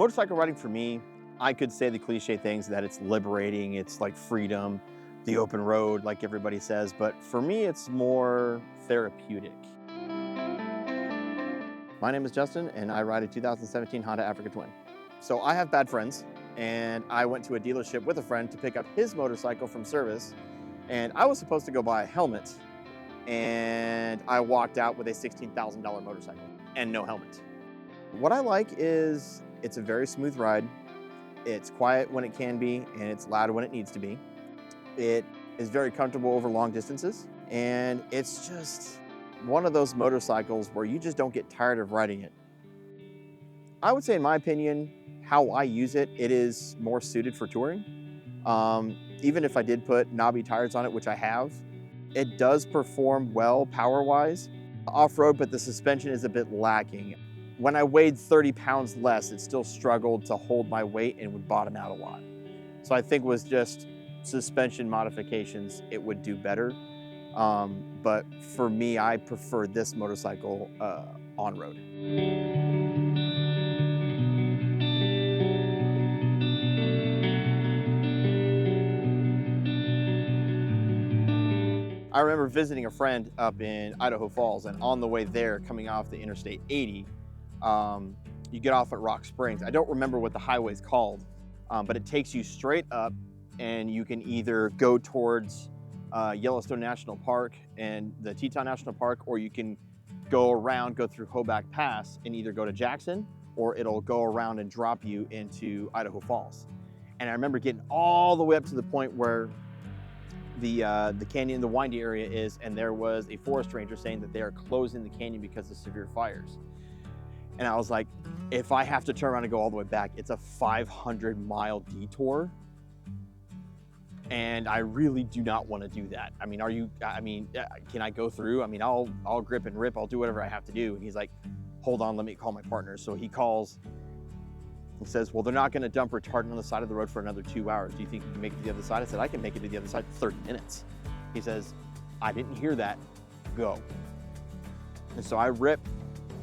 Motorcycle riding for me, I could say the cliche things that it's liberating, it's like freedom, the open road, like everybody says, but for me, it's more therapeutic. My name is Justin, and I ride a 2017 Honda Africa Twin. So I have bad friends, and I went to a dealership with a friend to pick up his motorcycle from service, and I was supposed to go buy a helmet, and I walked out with a $16,000 motorcycle and no helmet. What I like is it's a very smooth ride. It's quiet when it can be, and it's loud when it needs to be. It is very comfortable over long distances, and it's just one of those motorcycles where you just don't get tired of riding it. I would say, in my opinion, how I use it, it is more suited for touring. Even if I did put knobby tires on it, which I have, it does perform well power-wise off-road, but the suspension is a bit lacking. When I weighed 30 pounds less, it still struggled to hold my weight and would bottom out a lot. So I think with just suspension modifications, it would do better. But for me, I prefer this motorcycle on-road. I remember visiting a friend up in Idaho Falls, and on the way there, coming off the Interstate 80, you get off at Rock Springs. I don't remember what the highway's called, but it takes you straight up, and you can either go towards Yellowstone National Park and the Teton National Park, or you can go around, go through Hoback Pass, and either go to Jackson, or it'll go around and drop you into Idaho Falls. And I remember getting all the way up to the point where the canyon, the windy area is, and there was a forest ranger saying that they are closing the canyon because of severe fires. And I was like, if I have to turn around and go all the way back, it's a 500-mile detour. And I really do not want to do that. I mean, can I go through? I mean, I'll grip and rip, I'll do whatever I have to do. And he's like, hold on, let me call my partner. So he calls. He says, well, they're not going to dump retardant on the side of the road for another 2 hours. Do you think you can make it to the other side? I said, I can make it to the other side in 30 minutes. He says, I didn't hear that. Go. And so I ripped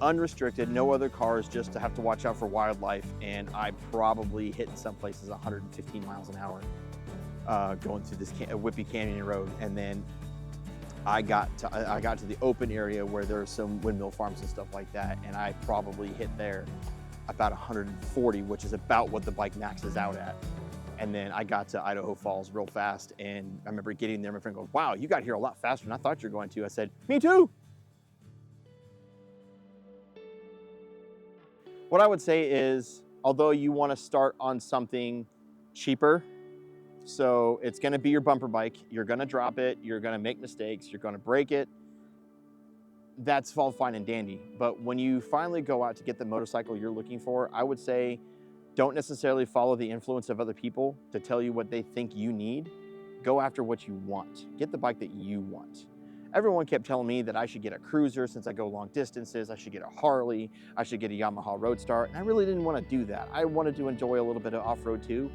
unrestricted, no other cars, just to have to watch out for wildlife. And I probably hit in some places 115 miles an hour going through this Whippy Canyon Road. And then I got to the open area where there's some windmill farms and stuff like that. And I probably hit there about 140, which is about what the bike maxes out at. And then I got to Idaho Falls real fast, and I remember getting there, my friend goes, wow, you got here a lot faster than I thought you were going to. I said, me too. What I would say is, although you want to start on something cheaper, so it's going to be your bumper bike, you're going to drop it, you're going to make mistakes, you're going to break it, that's all fine and dandy. But when you finally go out to get the motorcycle you're looking for, I would say don't necessarily follow the influence of other people to tell you what they think you need. Go after what you want. Get the bike that you want. Everyone kept telling me that I should get a cruiser since I go long distances, I should get a Harley, I should get a Yamaha Roadstar, and I really didn't want to do that. I wanted to enjoy a little bit of off-road too.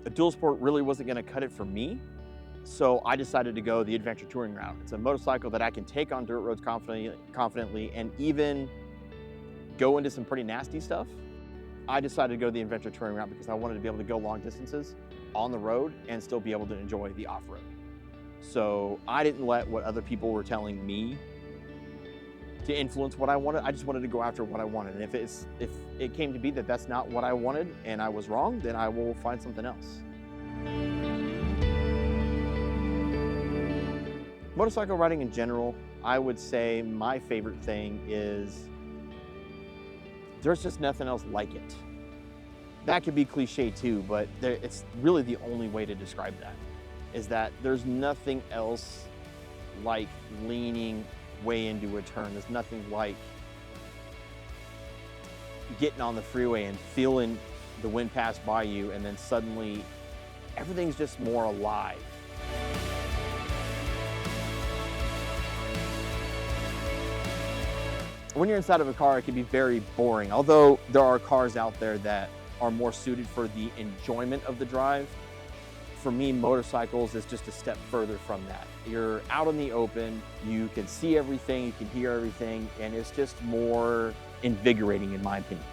A dual sport really wasn't going to cut it for me. So I decided to go the adventure touring route. It's a motorcycle that I can take on dirt roads confidently and even go into some pretty nasty stuff. I decided to go the adventure touring route because I wanted to be able to go long distances on the road and still be able to enjoy the off-road. So I didn't let what other people were telling me to influence what I wanted. I just wanted to go after what I wanted. And if it came to be that that's not what I wanted and I was wrong, then I will find something else. Motorcycle riding in general, I would say my favorite thing is there's just nothing else like it. That could be cliche too, but it's really the only way to describe that, is that there's nothing else like leaning way into a turn. There's nothing like getting on the freeway and feeling the wind pass by you, and then suddenly everything's just more alive. When you're inside of a car, it can be very boring. Although there are cars out there that are more suited for the enjoyment of the drive, for me, motorcycles is just a step further from that. You're out in the open, you can see everything, you can hear everything, and it's just more invigorating in my opinion.